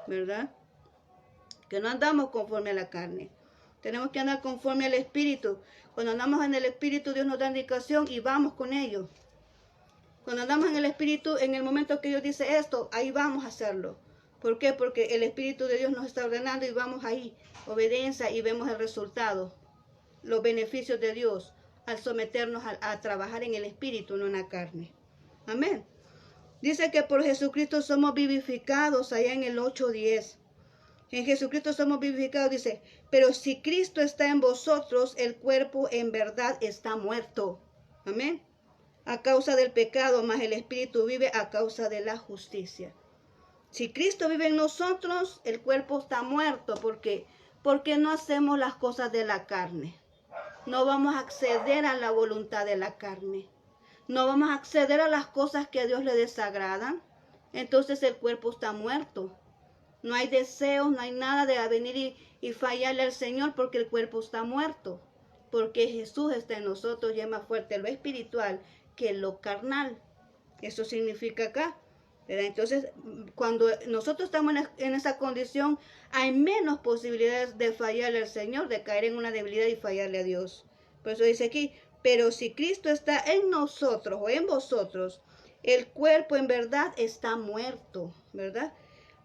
¿verdad? Que no andamos conforme a la carne. Tenemos que andar conforme al Espíritu. Cuando andamos en el Espíritu, Dios nos da indicación y vamos con ello. Cuando andamos en el Espíritu, en el momento que Dios dice esto, ahí vamos a hacerlo. ¿Por qué? Porque el Espíritu de Dios nos está ordenando y vamos ahí, obediencia, y vemos el resultado, los beneficios de Dios al someternos a trabajar en el Espíritu, no en la carne. Amén. Dice que por Jesucristo somos vivificados allá en el 8:10. En Jesucristo somos vivificados, dice, pero si Cristo está en vosotros, el cuerpo en verdad está muerto. Amén. A causa del pecado, mas el Espíritu vive a causa de la justicia. Si Cristo vive en nosotros, el cuerpo está muerto. ¿Por qué? Porque no hacemos las cosas de la carne. No vamos a acceder a la voluntad de la carne. No vamos a acceder a las cosas que a Dios le desagradan. Entonces el cuerpo está muerto. No hay deseos, no hay nada de venir y fallarle al Señor porque el cuerpo está muerto. Porque Jesús está en nosotros y es más fuerte lo espiritual que lo carnal. Eso significa acá, ¿verdad? Entonces, cuando nosotros estamos en esa condición, hay menos posibilidades de fallarle al Señor, de caer en una debilidad y fallarle a Dios. Por eso dice aquí, pero si Cristo está en nosotros o en vosotros, el cuerpo en verdad está muerto, ¿verdad?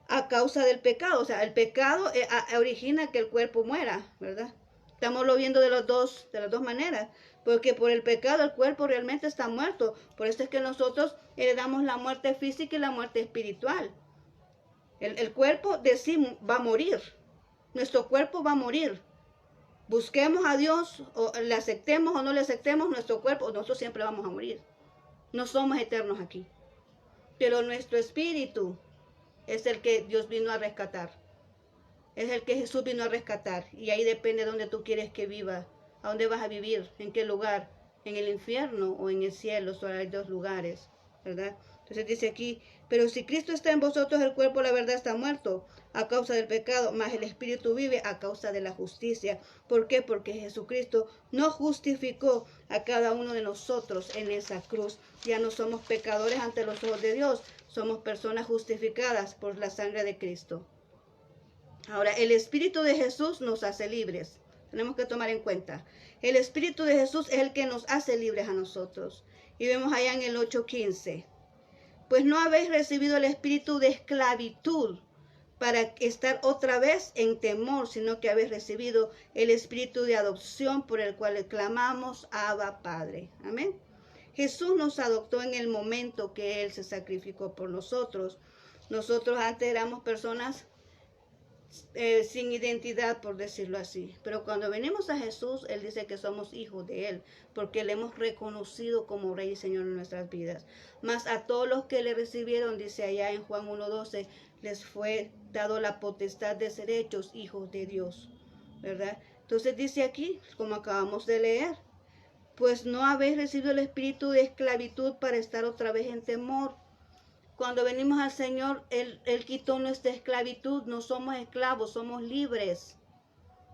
A causa del pecado. O sea, el pecado origina que el cuerpo muera, ¿verdad? Estamos lo viendo de las dos maneras. Porque por el pecado el cuerpo realmente está muerto. Por eso es que nosotros heredamos la muerte física y la muerte espiritual. El cuerpo de sí va a morir. Nuestro cuerpo va a morir. Busquemos a Dios, o le aceptemos o no le aceptemos, nuestro cuerpo, nosotros siempre vamos a morir. No somos eternos aquí. Pero nuestro espíritu es el que Dios vino a rescatar. Es el que Jesús vino a rescatar. Y ahí depende de dónde tú quieres que viva. ¿A dónde vas a vivir? ¿En qué lugar? ¿En el infierno o en el cielo? Solo hay dos lugares, ¿verdad? Entonces dice aquí, pero si Cristo está en vosotros, el cuerpo, la verdad, está muerto a causa del pecado, mas el Espíritu vive a causa de la justicia. ¿Por qué? Porque Jesucristo no justificó a cada uno de nosotros en esa cruz. Ya no somos pecadores ante los ojos de Dios, somos personas justificadas por la sangre de Cristo. Ahora, el Espíritu de Jesús nos hace libres. Tenemos que tomar en cuenta. El Espíritu de Jesús es el que nos hace libres a nosotros. Y vemos allá en el 8:15. Pues no habéis recibido el espíritu de esclavitud para estar otra vez en temor, sino que habéis recibido el espíritu de adopción por el cual clamamos Abba Padre. Amén. Jesús nos adoptó en el momento que Él se sacrificó por nosotros. Nosotros antes éramos personas sin identidad, por decirlo así. Pero cuando venimos a Jesús, Él dice que somos hijos de Él, porque le hemos reconocido como Rey y Señor en nuestras vidas. Mas a todos los que le recibieron, dice allá en Juan 1:12, les fue dado la potestad de ser hechos hijos de Dios, ¿verdad? Entonces dice aquí, como acabamos de leer, pues no habéis recibido el espíritu de esclavitud para estar otra vez en temor. Cuando venimos al Señor, Él quitó nuestra esclavitud. No somos esclavos, somos libres.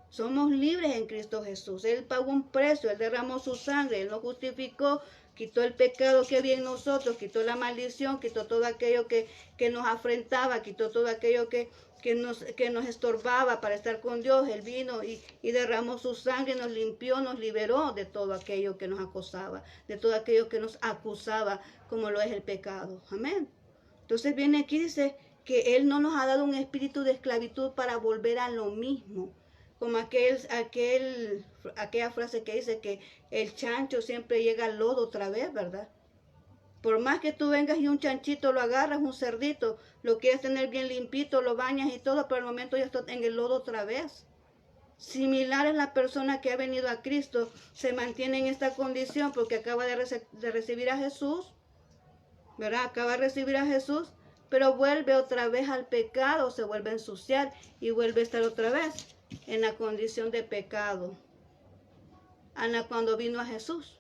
Somos libres en Cristo Jesús. Él pagó un precio, Él derramó su sangre, Él nos justificó quitó el pecado que había en nosotros, quitó la maldición, quitó todo aquello que nos afrentaba, quitó todo aquello que nos estorbaba para estar con Dios. Él vino y derramó su sangre, nos limpió, nos liberó de todo aquello que nos acosaba, de todo aquello que nos acusaba, como lo es el pecado. Amén. Entonces viene aquí, dice que Él no nos ha dado un espíritu de esclavitud para volver a lo mismo. Como aquella frase que dice que el chancho siempre llega al lodo otra vez, ¿verdad? Por más que tú vengas y un chanchito lo agarras, un cerdito, lo quieres tener bien limpito, lo bañas y todo, pero al momento ya está en el lodo otra vez. Similar es la persona que ha venido a Cristo, se mantiene en esta condición porque acaba de recibir a Jesús, ¿verdad? Acaba de recibir a Jesús, pero vuelve otra vez al pecado, se vuelve a ensuciar y vuelve a estar otra vez en la condición de pecado, cuando vino a Jesús.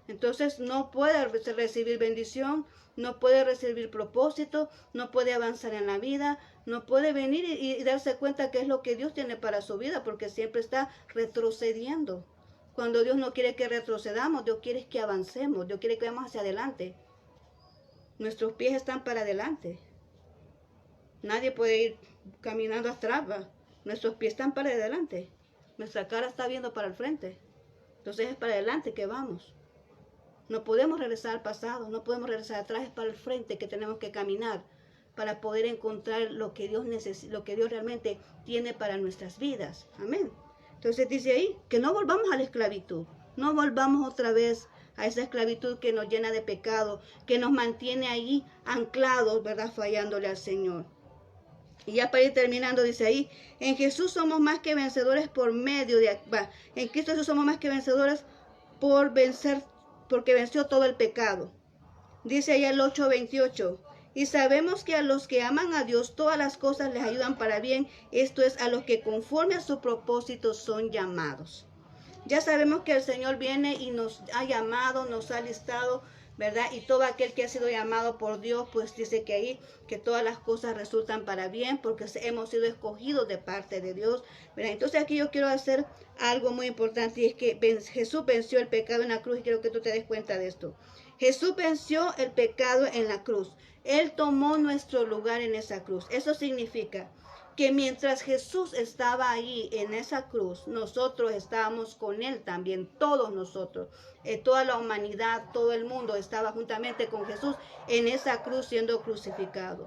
Entonces no puede recibir bendición, no puede recibir propósito, no puede avanzar en la vida, no puede venir y darse cuenta qué es lo que Dios tiene para su vida, porque siempre está retrocediendo. Cuando Dios no quiere que retrocedamos, Dios quiere que avancemos, Dios quiere que vayamos hacia adelante. Nuestros pies están para adelante. Nadie puede ir caminando atrás, ¿va? Nuestros pies están para adelante. Nuestra cara está viendo para el frente. Entonces es para adelante que vamos. No podemos regresar al pasado, no podemos regresar atrás, es para el frente que tenemos que caminar para poder encontrar lo que Dios necesita, lo que Dios realmente tiene para nuestras vidas. Amén. Entonces dice ahí que no volvamos a la esclavitud, no volvamos otra vez a esa esclavitud que nos llena de pecado, que nos mantiene ahí anclados, ¿verdad? Fallándole al Señor. Y ya para ir terminando, dice ahí, en Jesús somos más que vencedores por medio de... en Cristo Jesús somos más que vencedores por vencer, porque venció todo el pecado. Dice ahí el 8:28, y sabemos que a los que aman a Dios todas las cosas les ayudan para bien, esto es, a los que conforme a su propósito son llamados. Ya sabemos que el Señor viene y nos ha llamado, nos ha listado, ¿verdad? Y todo aquel que ha sido llamado por Dios, pues dice que ahí, que todas las cosas resultan para bien, porque hemos sido escogidos de parte de Dios, ¿verdad? Entonces aquí yo quiero hacer algo muy importante, y es que Jesús venció el pecado en la cruz, y quiero que tú te des cuenta de esto. Jesús venció el pecado en la cruz. Él tomó nuestro lugar en esa cruz. Eso significa que mientras Jesús estaba ahí en esa cruz, nosotros estábamos con Él también, todos nosotros, toda la humanidad, todo el mundo estaba juntamente con Jesús en esa cruz siendo crucificado.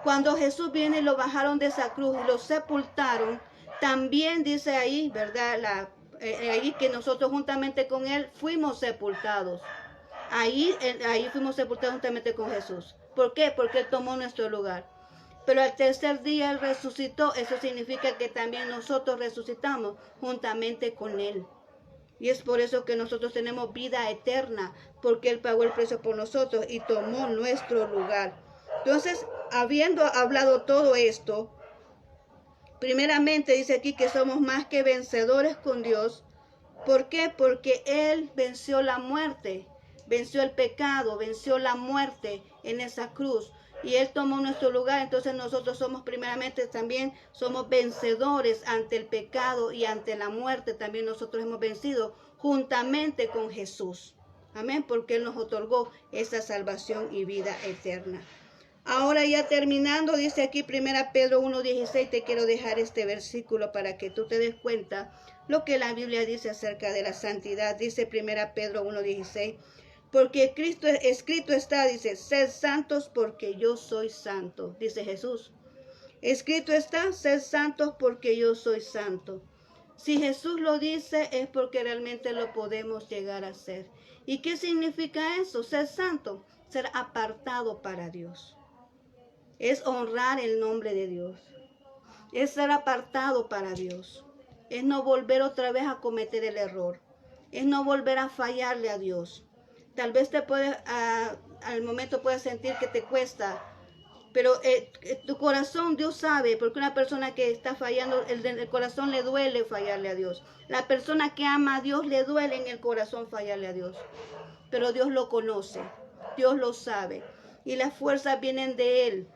Cuando Jesús viene y lo bajaron de esa cruz y lo sepultaron, también dice ahí, ¿verdad? Ahí que nosotros juntamente con Él fuimos sepultados. Ahí fuimos sepultados juntamente con Jesús. ¿Por qué? Porque Él tomó nuestro lugar. Pero al tercer día Él resucitó. Eso significa que también nosotros resucitamos juntamente con Él. Y es por eso que nosotros tenemos vida eterna, porque Él pagó el precio por nosotros y tomó nuestro lugar. Entonces, habiendo hablado todo esto, primeramente dice aquí que somos más que vencedores con Dios. ¿Por qué? Porque Él venció la muerte, venció el pecado, venció la muerte en esa cruz. Y Él tomó nuestro lugar, entonces nosotros somos primeramente también, somos vencedores ante el pecado y ante la muerte. También nosotros hemos vencido juntamente con Jesús. Amén, porque Él nos otorgó esa salvación y vida eterna. Ahora ya terminando, dice aquí 1 Pedro 1:16, te quiero dejar este versículo para que tú te des cuenta lo que la Biblia dice acerca de la santidad. Dice 1 Pedro 1:16. Porque Cristo escrito está, dice, sed santos porque yo soy santo, dice Jesús. Escrito está, sed santos porque yo soy santo. Si Jesús lo dice es porque realmente lo podemos llegar a ser. ¿Y qué significa eso? Ser santo, ser apartado para Dios. Es honrar el nombre de Dios. Es ser apartado para Dios. Es no volver otra vez a cometer el error. Es no volver a fallarle a Dios. Tal vez al momento puedas sentir que te cuesta, pero tu corazón, Dios sabe, porque una persona que está fallando, el corazón le duele fallarle a Dios. La persona que ama a Dios le duele en el corazón fallarle a Dios. Pero Dios lo conoce, Dios lo sabe, y las fuerzas vienen de Él.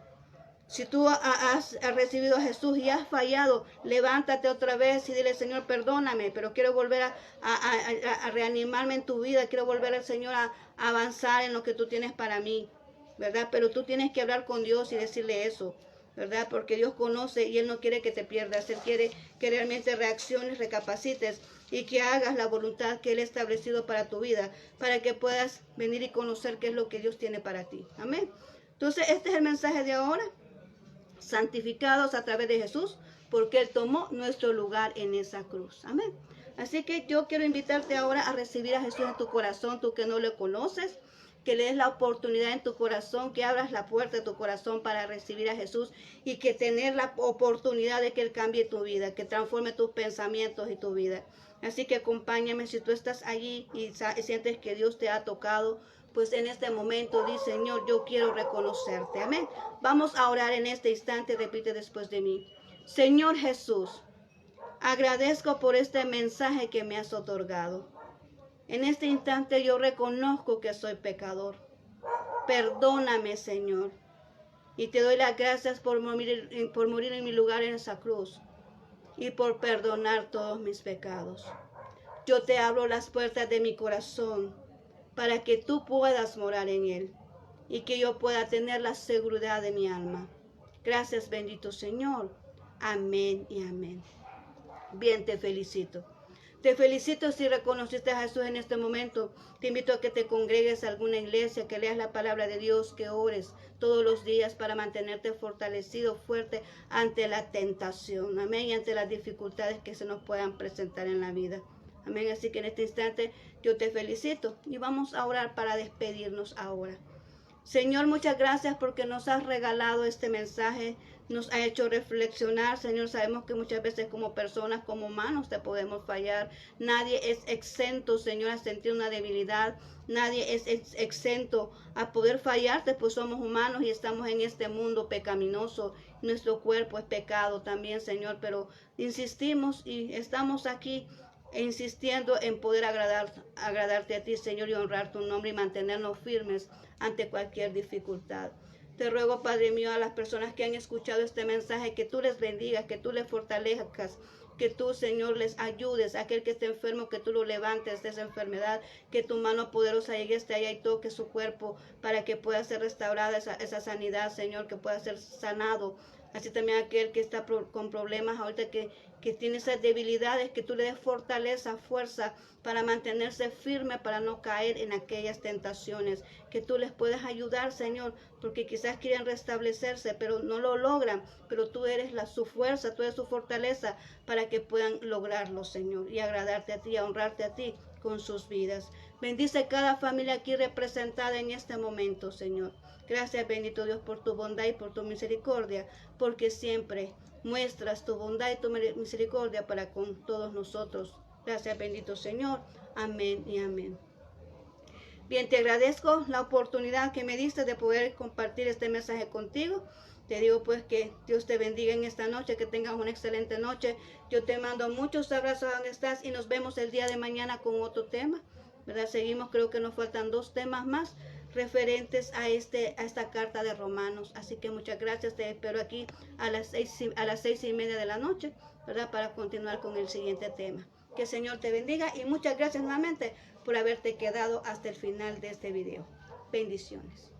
Si tú has recibido a Jesús y has fallado, levántate otra vez y dile, Señor, perdóname, pero quiero volver a reanimarme en tu vida, quiero volver al Señor a avanzar en lo que tú tienes para mí, ¿verdad? Pero tú tienes que hablar con Dios y decirle eso, ¿verdad? Porque Dios conoce y Él no quiere que te pierdas, Él quiere que realmente reacciones, recapacites y que hagas la voluntad que Él ha establecido para tu vida, para que puedas venir y conocer qué es lo que Dios tiene para ti. Amén. Entonces, este es el mensaje de ahora. Santificados a través de Jesús, porque Él tomó nuestro lugar en esa cruz. Amén. Así que yo quiero invitarte ahora a recibir a Jesús en tu corazón, tú que no le conoces, que le des la oportunidad en tu corazón, que abras la puerta de tu corazón para recibir a Jesús y que tener la oportunidad de que Él cambie tu vida, que transforme tus pensamientos y tu vida. Así que acompáñame si tú estás allí y sientes que Dios te ha tocado, pues en este momento di, Señor, yo quiero reconocerte. Amén. Vamos a orar en este instante, repite después de mí. Señor Jesús, agradezco por este mensaje que me has otorgado. En este instante yo reconozco que soy pecador. Perdóname, Señor. Y te doy las gracias por morir en mi lugar en esa cruz y por perdonar todos mis pecados. Yo te abro las puertas de mi corazón para que tú puedas morar en él y que yo pueda tener la seguridad de mi alma. Gracias, bendito Señor. Amén y amén. Bien, te felicito. Te felicito si reconociste a Jesús en este momento. Te invito a que te congregues a alguna iglesia, que leas la palabra de Dios, que ores todos los días para mantenerte fortalecido, fuerte ante la tentación. Amén. Y ante las dificultades que se nos puedan presentar en la vida. Amén. Así que en este instante yo te felicito y vamos a orar para despedirnos ahora. Señor, muchas gracias porque nos has regalado este mensaje, nos ha hecho reflexionar. Señor, sabemos que muchas veces como personas, como humanos, te podemos fallar. Nadie es exento, Señor, a sentir una debilidad. Nadie es exento a poder fallarte, pues somos humanos y estamos en este mundo pecaminoso. Nuestro cuerpo es pecado también, Señor, pero insistimos y estamos aquí insistiendo en poder agradarte a ti, Señor, y honrar tu nombre y mantenernos firmes ante cualquier dificultad. Te ruego, Padre mío, a las personas que han escuchado este mensaje, que tú les bendigas, que tú les fortalezcas, que tú, Señor, les ayudes. Aquel que esté enfermo, que tú lo levantes de esa enfermedad, que tu mano poderosa llegue hasta allá y toque su cuerpo para que pueda ser restaurada esa sanidad, Señor, que pueda ser sanado. Así también aquel que está con problemas ahorita, que tiene esas debilidades, que tú le des fortaleza, fuerza para mantenerse firme, para no caer en aquellas tentaciones, que tú les puedas ayudar, Señor, porque quizás quieren restablecerse, pero no lo logran, pero tú eres su fuerza, tú eres su fortaleza para que puedan lograrlo, Señor, y agradarte a ti, a honrarte a ti con sus vidas. Bendice cada familia aquí representada en este momento, Señor. Gracias, bendito Dios, por tu bondad y por tu misericordia, porque siempre muestras tu bondad y tu misericordia para con todos nosotros. Gracias, bendito Señor. Amén y amén. Bien, te agradezco la oportunidad que me diste de poder compartir este mensaje contigo. Te digo pues que Dios te bendiga en esta noche, que tengas una excelente noche. Yo te mando muchos abrazos donde estás y nos vemos el día de mañana con otro tema, ¿verdad? Seguimos, creo que nos faltan 2 temas más referentes a esta carta de Romanos. Así que muchas gracias, te espero aquí a las 6:30 de la noche, ¿verdad? Para continuar con el siguiente tema. Que el Señor te bendiga y muchas gracias nuevamente por haberte quedado hasta el final de este video. Bendiciones.